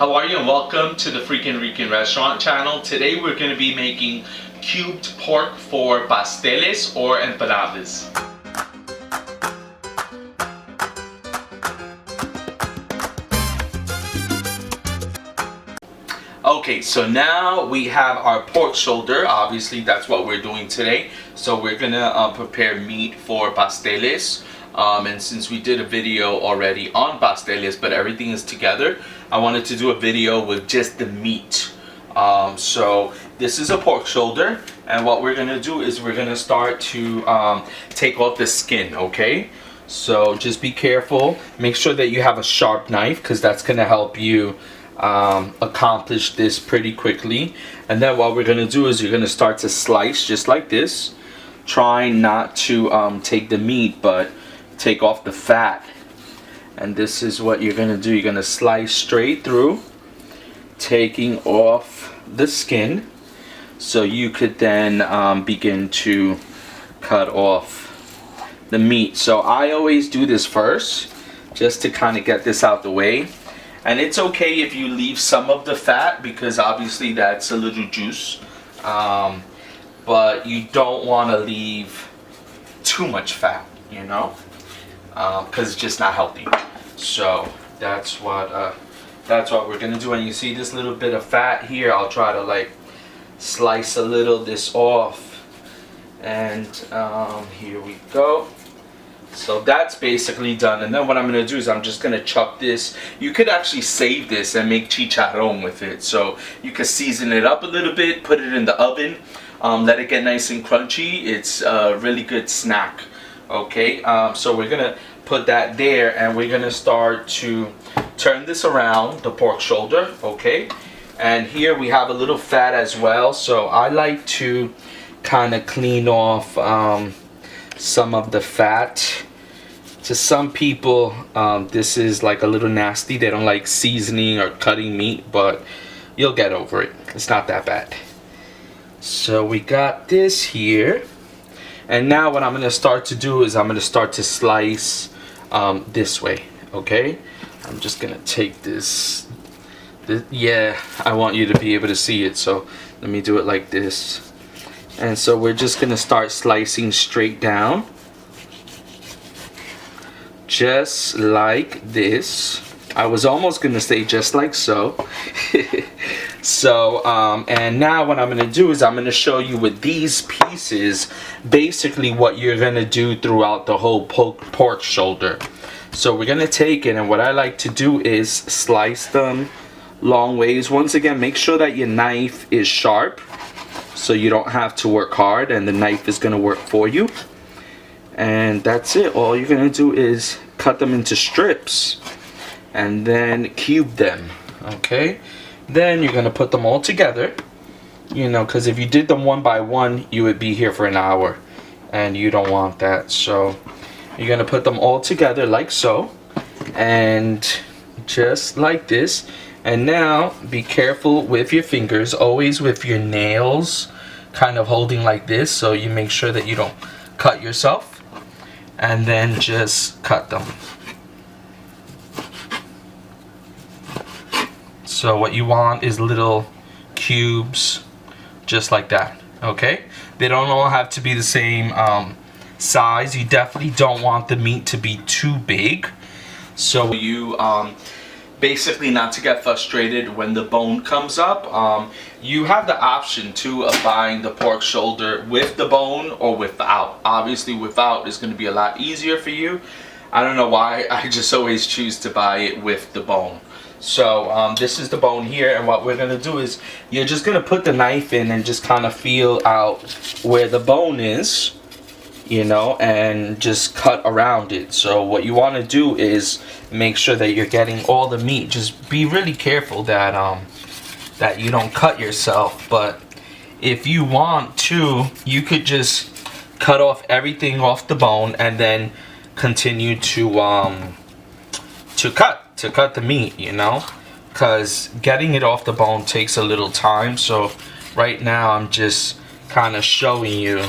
How are you, and welcome to the Freakin Rican restaurant channel. Today we're going to be making cubed pork for pasteles or empanadas. Okay, so now we have our pork shoulder. Obviously that's what we're doing today. So we're gonna prepare meat for pasteles. And since we did a video already on pasteles, but everything is together, I wanted to do a video with just the meat. So this is a pork shoulder, and what we're gonna do is we're gonna start to take off the skin, okay? So just be careful. Make sure that you have a sharp knife, because that's gonna help you accomplish this pretty quickly. And then what we're gonna do is you're gonna start to slice just like this. Try not to take the meat, but take off the fat. And this is what you're gonna do. You're gonna slice straight through, taking off the skin, so you could then begin to cut off the meat. So I always do this first, just to kind of get this out the way. And it's okay if you leave some of the fat, because obviously that's a little juice, but you don't want to leave too much fat, you know, because it's just not healthy. So that's what we're gonna do. And you see this little bit of fat here, I'll try to like slice a little this off, and here we go. So that's basically done. And then what I'm gonna do is I'm just gonna chop this. You could actually save this and make chicharron with it. So you could season it up a little bit, put it in the oven, let it get nice and crunchy. It's a really good snack. Okay, so we're gonna put that there, and we're gonna start to turn this around, the pork shoulder, okay? And here we have a little fat as well, so I like to kind of clean off some of the fat. To some people, this is like a little nasty. They don't like seasoning or cutting meat, but you'll get over it. It's not that bad. So we got this here. And now what I'm going to start to do is I'm going to start to slice this way, okay? I'm just going to take this. Yeah, I want you to be able to see it, so let me do it like this. And so we're just going to start slicing straight down. Just like this. I was almost going to say just like so. So, and now what I'm going to do is I'm going to show you with these pieces basically what you're going to do throughout the whole pork shoulder. So we're going to take it, and what I like to do is slice them long ways. Once again, make sure that your knife is sharp, so you don't have to work hard, and the knife is going to work for you. And that's it. All you're going to do is cut them into strips and then cube them, okay? Then you're going to put them all together, you know, because if you did them one by one, you would be here for an hour, and you don't want that. So you're going to put them all together like so, and just like this. And now be careful with your fingers, always with your nails kind of holding like this, so you make sure that you don't cut yourself. And then just cut them. So what you want is little cubes, just like that, okay? They don't all have to be the same size. You definitely don't want the meat to be too big. So you basically, not to get frustrated when the bone comes up, you have the option too of buying the pork shoulder with the bone or without. Obviously without is going to be a lot easier for you. I don't know why, I just always choose to buy it with the bone. So this is the bone here, and what we're going to do is you're just going to put the knife in and just kind of feel out where the bone is, you know, and just cut around it. So what you want to do is make sure that you're getting all the meat. Just be really careful that that you don't cut yourself. But if you want to, you could just cut off everything off the bone and then continue to cut the meat, you know, because getting it off the bone takes a little time. So right now I'm just kind of showing you,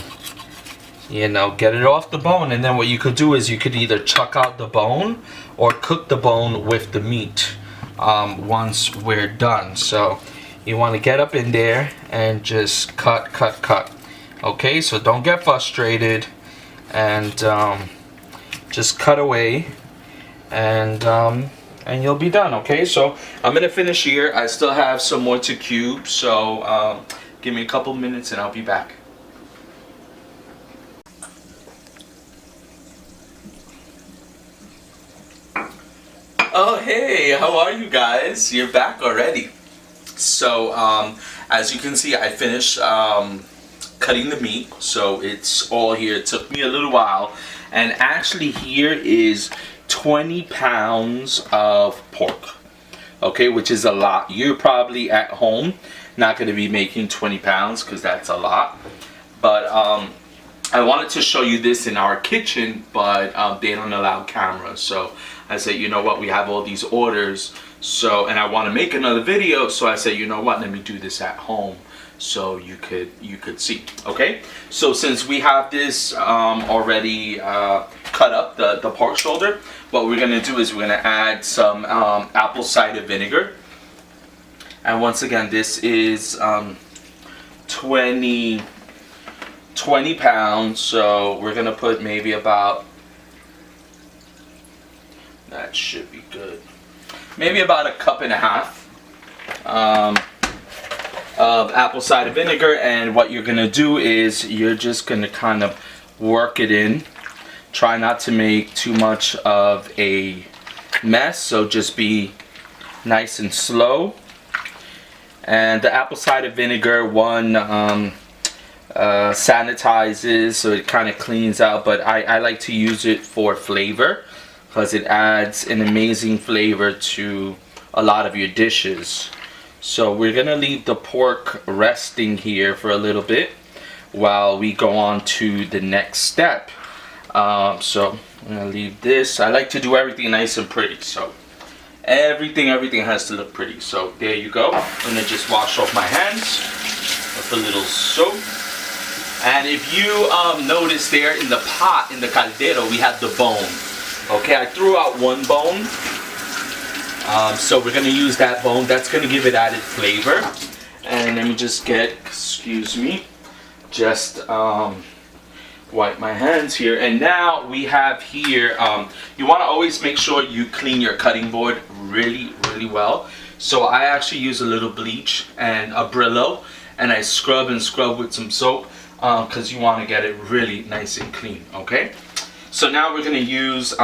you know, get it off the bone, and then what you could do is you could either chuck out the bone or cook the bone with the meat. once we're done. So you want to get up in there and just cut, cut, cut. Okay, so don't get frustrated, and just cut away, and you'll be done. Okay, so I'm gonna finish here. I still have some more to cube, so give me a couple minutes and I'll be back. Oh hey, how are you guys? You're back already. So as you can see, I finished cutting the meat, so it's all here. It took me a little while, and actually here is 20 pounds of pork, okay, which is a lot. You're probably at home not going to be making 20 pounds because that's a lot, but I wanted to show you this in our kitchen, but they don't allow cameras. So I said, you know what, we have all these orders, so, and I want to make another video, so I said, you know what, let me do this at home so you could see. Okay, so since we have this already cut up, the pork shoulder, what we're gonna do is we're gonna add some apple cider vinegar. And once again, this is 20 pounds, so we're gonna put maybe about, that should be good, maybe about a cup and a half of apple cider vinegar. And what you're gonna do is you're just gonna kind of work it in. Try not to make too much of a mess, so just be nice and slow. And the apple cider vinegar, one, sanitizes, so it kind of cleans out, but I like to use it for flavor because it adds an amazing flavor to a lot of your dishes. So we're gonna leave the pork resting here for a little bit while we go on to the next step. So I'm gonna leave this. I like to do everything nice and pretty, so everything has to look pretty. So there you go. I'm gonna just wash off my hands with a little soap. And if you notice there in the pot, in the caldero, we have the bone. Okay, I threw out one bone. So we're gonna use that bone. That's gonna give it added flavor. And let me just get, excuse me, just wipe my hands here. And now we have here, you wanna always make sure you clean your cutting board really well. So I actually use a little bleach and a Brillo, and I scrub with some soap, because you want to get it really nice and clean. Okay, so now we're going to use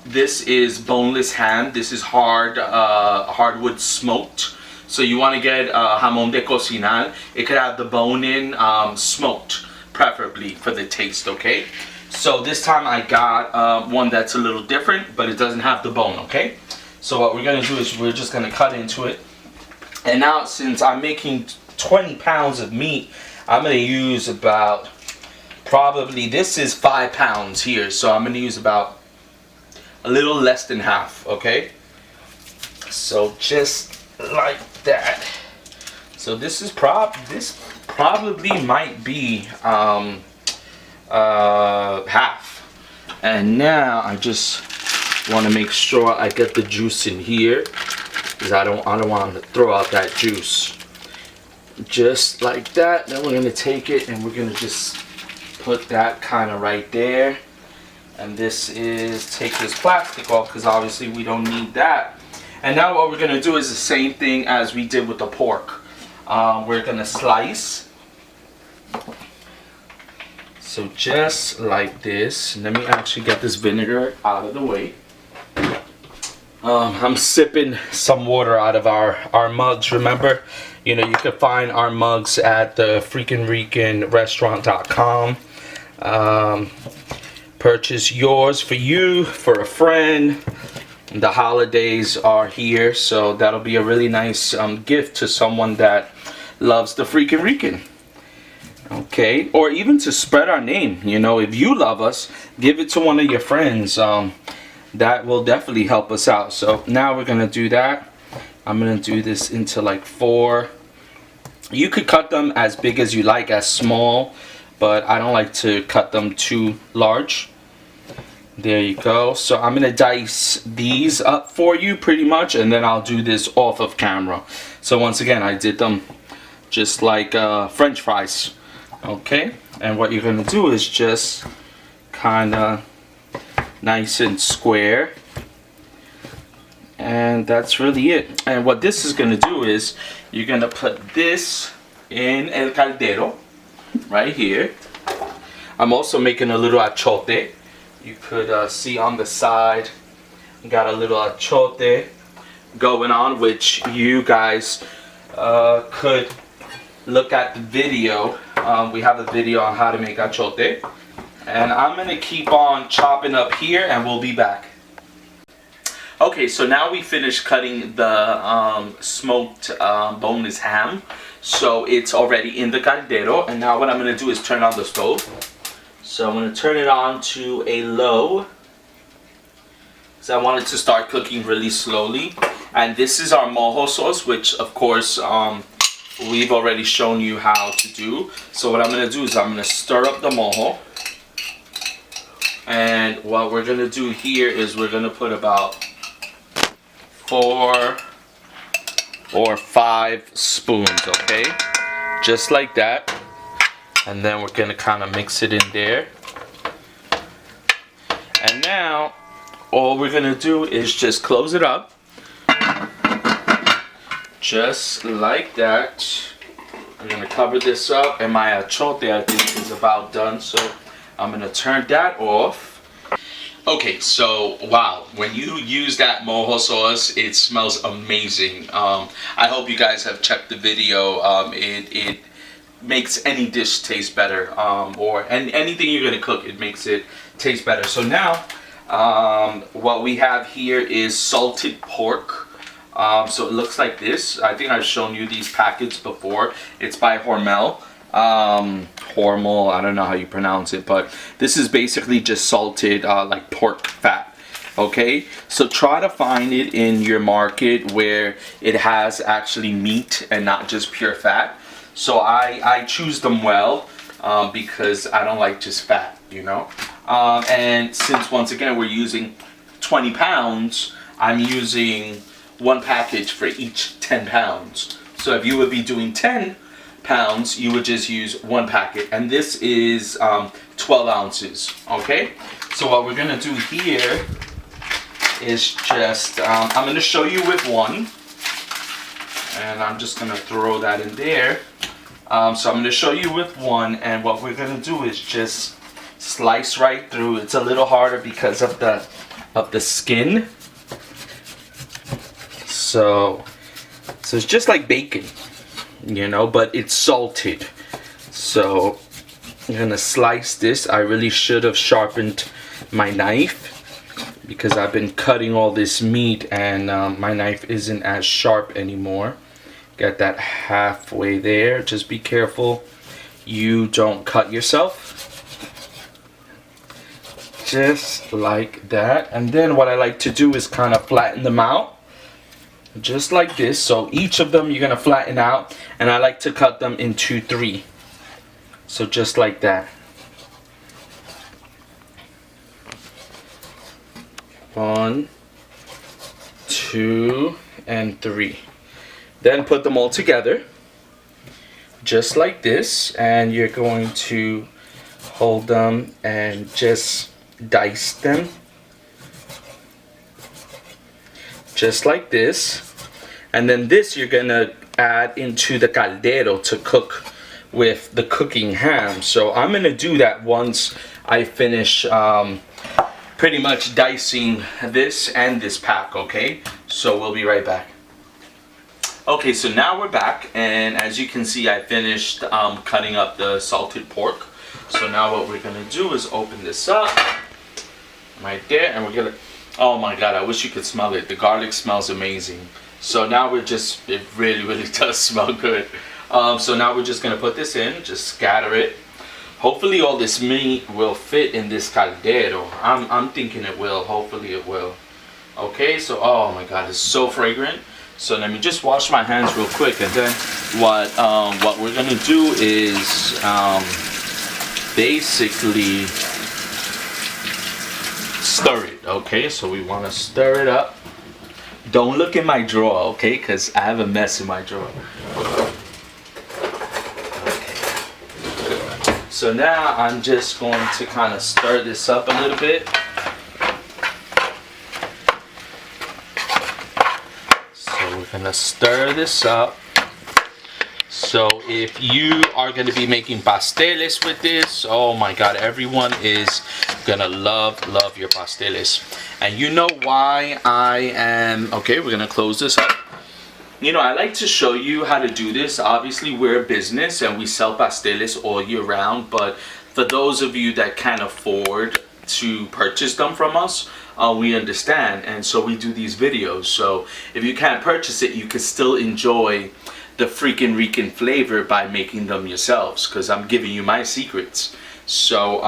this is boneless ham. This is hardwood smoked, so you want to get jamón de cocinar. It could have the bone in, smoked preferably for the taste. Okay, so this time I got one that's a little different, but it doesn't have the bone. Okay, so what we're going to do is we're just going to cut into it. And now, since I'm making 20 pounds of meat, I'm going to use about, probably, this is 5 pounds here, so I'm going to use about a little less than half. Okay, so just like that. So this is probably might be half. And now I just want to make sure I get the juice in here, because I don't want to throw out that juice. Just like that. Then we're going to take it and we're going to just put that kind of right there. And this is, take this plastic off because obviously we don't need that. And now what we're going to do is the same thing as we did with the pork. We're going to slice. So just like this. Let me actually get this vinegar out of the way. I'm sipping some water out of our mugs. Remember, you know, you can find our mugs at the Freakin Rican restaurant.com. Purchase yours for you, for a friend. The holidays are here, so that'll be a really nice gift to someone that loves the Freakin Rican. Okay, or even to spread our name. You know, if you love us, give it to one of your friends. That will definitely help us out. So now we're gonna do that. I'm gonna do this into like 4. You could cut them as big as you like, as small, but I don't like to cut them too large. There you go. So I'm gonna dice these up for you pretty much, and then I'll do this off of camera. So once again, I did them just like French fries. Okay, and what you're gonna do is just kind of nice and square, and that's really it. And what this is gonna do is you're gonna put this in el caldero right here. I'm also making a little achote. You could see on the side, got a little achote going on, which you guys could look at the video. We have a video on how to make achote. And I'm gonna keep on chopping up here, and we'll be back. Okay, so now we finished cutting the smoked boneless ham. So it's already in the caldero, and now what I'm gonna do is turn on the stove. So I'm gonna turn it on to a low, because I want it to start cooking really slowly. And this is our mojo sauce, which of course we've already shown you how to do. So what I'm gonna do is I'm gonna stir up the mojo. And what we're gonna do here is we're gonna put about 4 or 5 spoons, okay? Just like that. And then we're gonna kind of mix it in there. And now, all we're gonna do is just close it up. Just like that. I'm gonna cover this up, and my achote I think is about done, so I'm gonna turn that off. Okay, so wow, when you use that mojo sauce, it smells amazing. I hope you guys have checked the video. It makes any dish taste better, and anything you're gonna cook, it makes it taste better. So now, what we have here is salted pork. So it looks like this. I think I've shown you these packets before. It's by Hormel. Hormel, I don't know how you pronounce it, but this is basically just salted like pork fat. Okay, so try to find it in your market where it has actually meat and not just pure fat. So I choose them well because I don't like just fat, you know. And since once again we're using 20 pounds, I'm using 1 package for each 10 pounds. So if you would be doing 10 pounds, you would just use 1 packet, and this is 12 ounces. Okay, so what we're gonna do here is just I'm gonna show you with 1, and I'm just gonna throw that in there. So I'm gonna show you with 1, and what we're gonna do is just slice right through. It's a little harder because of the skin. So it's just like bacon, you know, but it's salted. So I'm gonna slice this. I really should have sharpened my knife because I've been cutting all this meat, and my knife isn't as sharp anymore. Get that halfway there. Just be careful you don't cut yourself. Just like that. And then what I like to do is kind of flatten them out. Just like this. So each of them you're gonna flatten out, and I like to cut them into 3. So just like that. 1, 2, and 3. Then put them all together, just like this, and you're going to hold them and just dice them. Just like this. And then this you're gonna add into the caldero to cook with the cooking ham. So I'm gonna do that once I finish pretty much dicing this and this pack, okay? So we'll be right back. Okay, so now we're back, and as you can see, I finished cutting up the salted pork. So now what we're gonna do is open this up right there, and we're gonna, oh my god, I wish you could smell it. The garlic smells amazing. So now we're just, it really does smell good. So now we're just gonna put this in, just scatter it. Hopefully all this meat will fit in this caldero. I'm thinking it will, hopefully it will. Okay, so oh my god, it's so fragrant. So let me just wash my hands real quick, and then what we're gonna do is basically stir it. Okay, so we want to stir it up. Don't look in my drawer, okay, because I have a mess in my drawer. So now I'm just going to kind of stir this up a little bit. So we're going to stir this up. So if you are going to be making pasteles with this, oh my god, everyone is going to love your pasteles. And you know why I am... Okay, we're going to close this up. You know, I like to show you how to do this. Obviously, we're a business and we sell pasteles all year round. But for those of you that can't afford to purchase them from us, we understand. And so we do these videos. So if you can't purchase it, you can still enjoy the Freakin Rican flavor by making them yourselves. Because I'm giving you my secrets. So,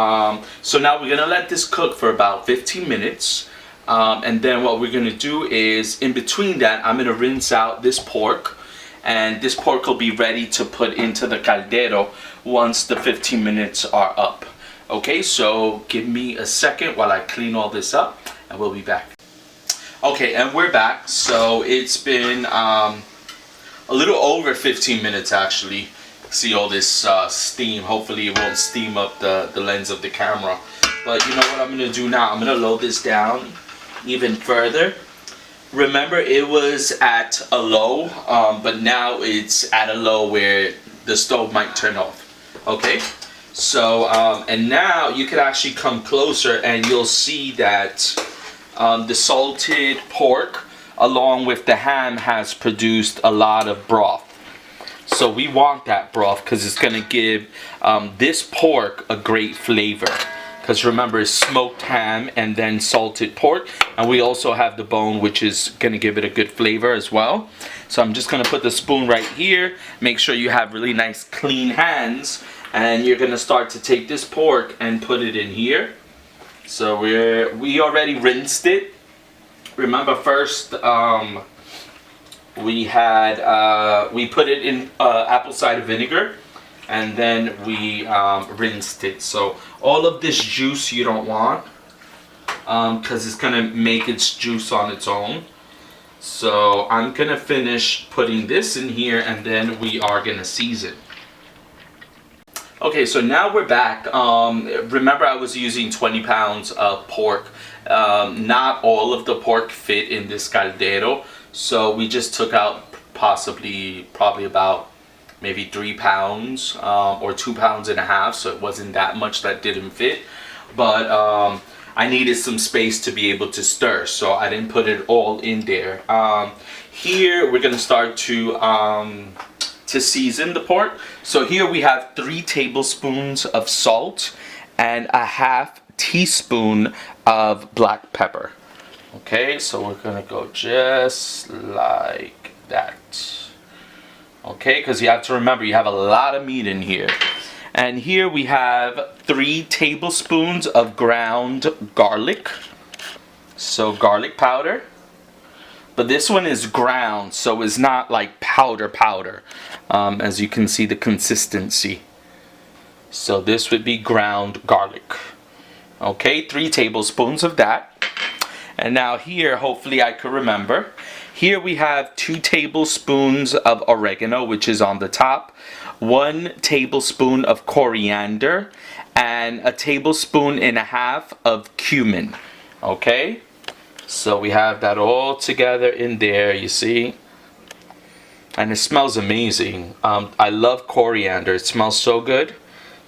so now we're going to let this cook for about 15 minutes. And then what we're going to do is, in between that, I'm going to rinse out this pork. And this pork will be ready to put into the caldero once the 15 minutes are up. Okay, so give me a second while I clean all this up, and we'll be back. Okay, and we're back. So it's been a little over 15 minutes actually. See all this steam. Hopefully it won't steam up the lens of the camera. But you know what I'm going to do now? I'm going to load this down even further. Remember, it was at a low, but now it's at a low where the stove might turn off. Okay, so and now you can actually come closer and you'll see that the salted pork along with the ham has produced a lot of broth. So we want that broth because it's going to give this pork a great flavor. Because remember, it's smoked ham and then salted pork. And we also have the bone, which is going to give it a good flavor as well. So I'm just going to put the spoon right here. Make sure you have really nice clean hands. And you're going to start to take this pork and put it in here. So we already rinsed it. Remember, first we put it in apple cider vinegar. And then we rinsed it. So all of this juice you don't want, because it's going to make its juice on its own. So I'm going to finish putting this in here, and then we are going to season. Okay, so now we're back. Remember, I was using 20 pounds of pork. Not all of the pork fit in this caldero. So we just took out probably about maybe 3 pounds or 2.5 pounds, so it wasn't that much that didn't fit. But I needed some space to be able to stir, so I didn't put it all in there. Here we're gonna start to season the pork. So here we have 3 tablespoons of salt and a half teaspoon of black pepper. Okay, so we're gonna go just like that. Okay, because you have to remember, you have a lot of meat in here. And here we have 3 tablespoons of ground garlic. So garlic powder. But this one is ground, so it's not like powder. As you can see the consistency. So this would be ground garlic. Okay, 3 tablespoons of that. And now here, hopefully I could remember. Here we have 2 tablespoons of oregano, which is on the top, 1 tablespoon of coriander, and 1.5 tablespoons of cumin. Okay, so we have that all together in there, you see, and it smells amazing. I love coriander, it smells so good.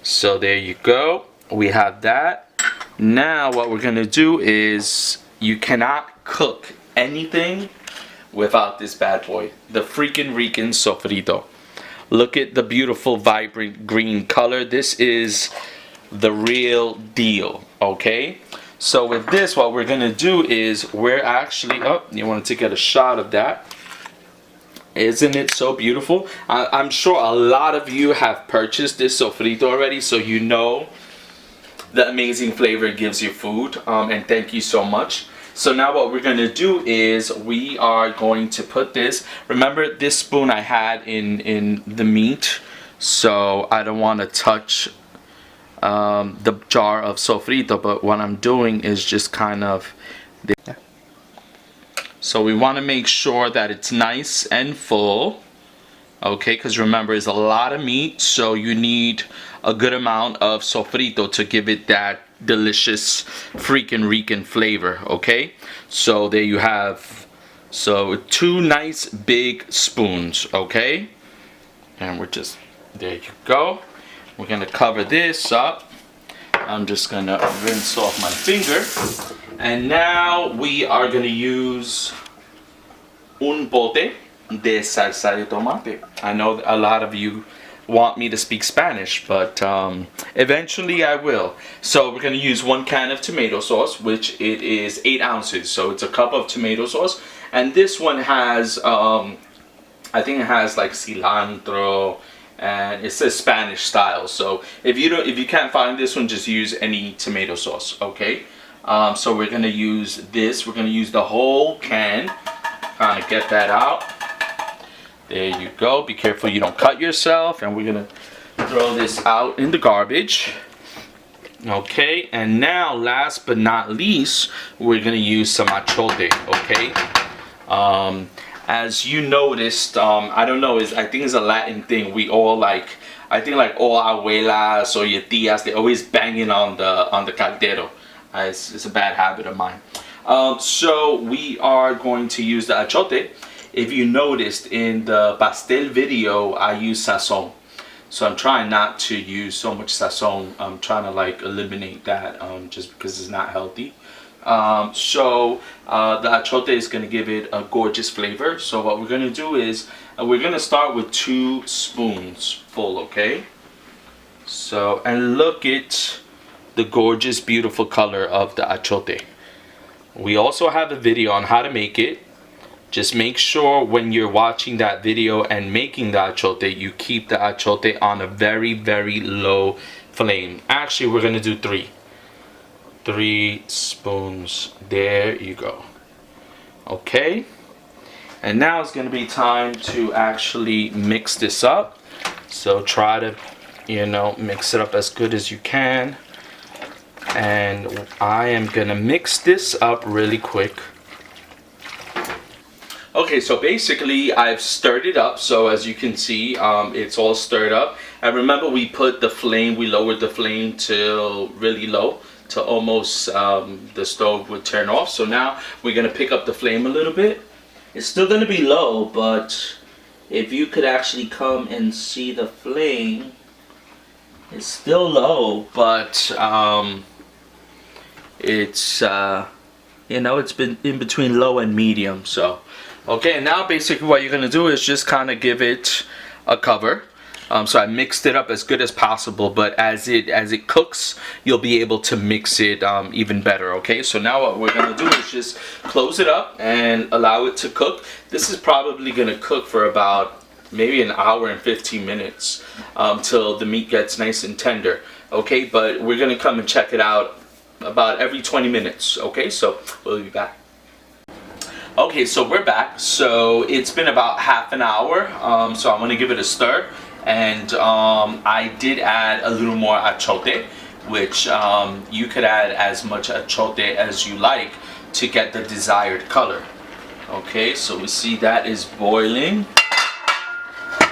So there you go, we have that. Now what we're gonna do is, you cannot cook anything without this bad boy, the Freakin Rican sofrito. Look at the beautiful vibrant green color. This is the real deal. Okay, so with this, what we're gonna do is we're actually you wanted to get a shot of that. Isn't it so beautiful? I'm sure a lot of you have purchased this sofrito already, so you know the amazing flavor it gives your food, and thank you so much. So now what we're going to do is we are going to put this, remember this spoon I had in the meat, so I don't want to touch the jar of sofrito, but what I'm doing is just kind of, so we want to make sure that it's nice and full, okay, because remember it's a lot of meat, so you need a good amount of sofrito to give it that delicious Freakin Rican flavor, okay? So there you have, so 2 nice big spoons, okay? And we're just, there you go. We're gonna cover this up. I'm just gonna rinse off my finger. And now we are gonna use un bote de salsa de tomate. I know a lot of you want me to speak Spanish, but eventually I will. So we're gonna use 1 can of tomato sauce, which it is 8 ounces. So it's a cup of tomato sauce. And this one has, I think it has like cilantro, and it says Spanish style. So if you can't find this one, just use any tomato sauce, okay? So we're gonna use this. We're gonna use the whole can. Kind of get that out. There you go. Be careful you don't cut yourself. And we're gonna throw this out in the garbage. Okay, and now last but not least, we're gonna use some achote, okay? As you noticed, I don't know, I think it's a Latin thing. We all like, I think like all abuelas or your tias, they always banging on the caldero. It's a bad habit of mine. So we are going to use the achote. If you noticed in the pastel video, I use sazon. So I'm trying not to use so much sazon. I'm trying to like eliminate that just because it's not healthy. So the achote is going to give it a gorgeous flavor. So what we're going to do is we're going to start with 2 spoons full, okay? So, and look at the gorgeous, beautiful color of the achote. We also have a video on how to make it. Just make sure when you're watching that video and making the achote, you keep the achote on a very, very low flame. Actually, we're going to do 3. 3 spoons. There you go. Okay. And now it's going to be time to actually mix this up. So try to, you know, mix it up as good as you can. And I am going to mix this up really quick. Okay, so basically I've stirred it up. So as you can see, it's all stirred up. And remember, we put the flame, we lowered the flame till really low, to almost the stove would turn off. So now we're gonna pick up the flame a little bit. It's still gonna be low, but if you could actually come and see the flame, it's still low, but it's you know, it's been in between low and medium. So okay, and now basically what you're gonna do is just kind of give it a cover. So I mixed it up as good as possible, but as it cooks, you'll be able to mix it even better, okay? So now what we're gonna do is just close it up and allow it to cook. This is probably gonna cook for about maybe an hour and 15 minutes till the meat gets nice and tender, okay? But we're gonna come and check it out about every 20 minutes, okay? So we'll be back. Okay, so we're back. So it's been about half an hour, so I'm gonna give it a stir. And I did add a little more achote, which you could add as much achote as you like to get the desired color. Okay, so we see that is boiling.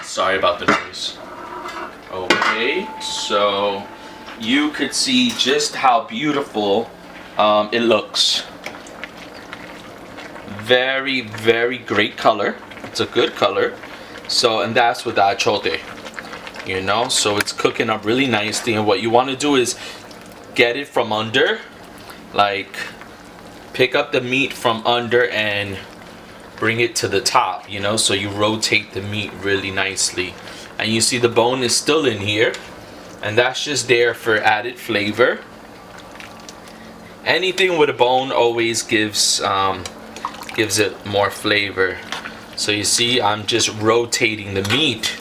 Sorry about the noise. Okay, so you could see just how beautiful it looks. Very, very great color. It's a good color. So, and that's with the achote. You know, so it's cooking up really nicely, and what you want to do is get it from under, like pick up the meat from under and bring it to the top, you know, so you rotate the meat really nicely. And you see the bone is still in here, and that's just there for added flavor. Anything with a bone always gives it more flavor. So you see, I'm just rotating the meat.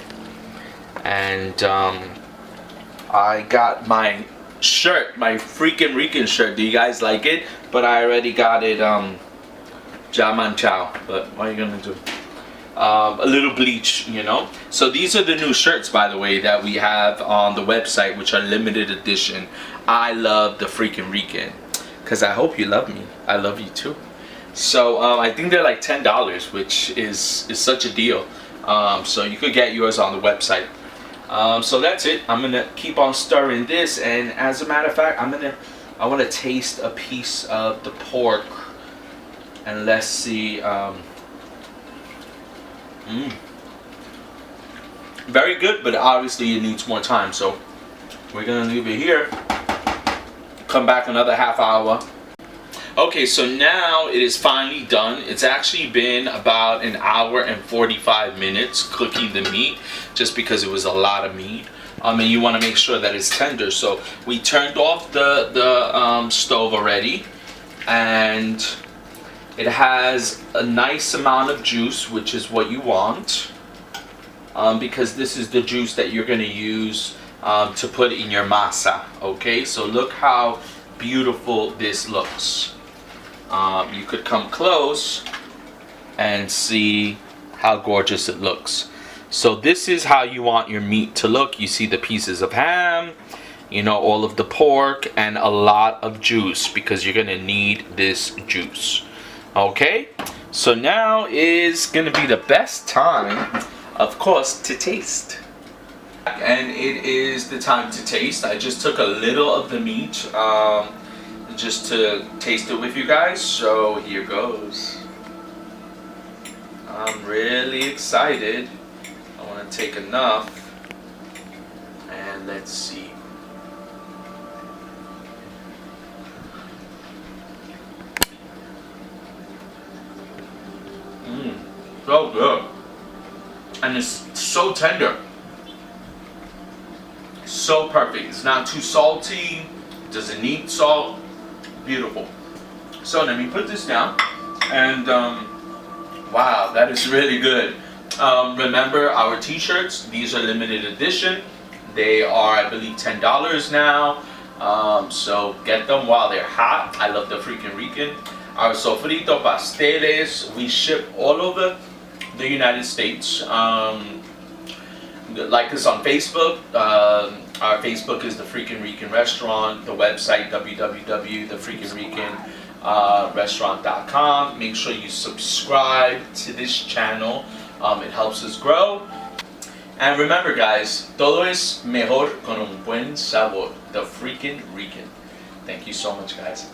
And I got my shirt, my Freakin Rican shirt. Do you guys like it? But I already got it Jaman Chow. But what are you gonna do? a little bleach, you know. So these are the new shirts, by the way, that we have on the website, which are limited edition. I love the Freakin Rican, because I hope you love me. I love you too. So I think they're like $10, which is such a deal. So you could get yours on the website. So that's it. I'm gonna keep on stirring this, and as a matter of fact, I want to taste a piece of the pork, and let's see. Very good, but obviously it needs more time, so we're gonna leave it here, come back another half hour. Okay, so now it is finally done. It's actually been about an hour and 45 minutes cooking the meat, just because it was a lot of meat. And you want to make sure that it's tender. So we turned off the stove already, and it has a nice amount of juice, which is what you want, because this is the juice that you're going to use to put in your masa. Okay, so look how beautiful this looks. You could come close and see how gorgeous it looks. So this is how you want your meat to look. You see the pieces of ham, you know, all of the pork, and a lot of juice, because you're going to need this juice. Okay, so now is gonna be the best time, of course, to taste. And it is the time to taste. I just took a little of the meat just to taste it with you guys. So here goes. I'm really excited. I want to take enough, and let's see. So good, and it's so tender, so perfect. It's not too salty, doesn't need salt. Beautiful. So let me put this down, and wow, that is really good. Remember our t-shirts, these are limited edition. They are, I believe, $10 now, so get them while they're hot. I love the Freakin Rican. Our sofrito pasteles, we ship all over the United States. Like us on Facebook. Our Facebook is the Freakin Rican Restaurant. The website www.thefreakinricanrestaurant.com. Make sure you subscribe to this channel. It helps us grow. And remember, guys, todo es mejor con un buen sabor. The Freakin Rican. Thank you so much, guys.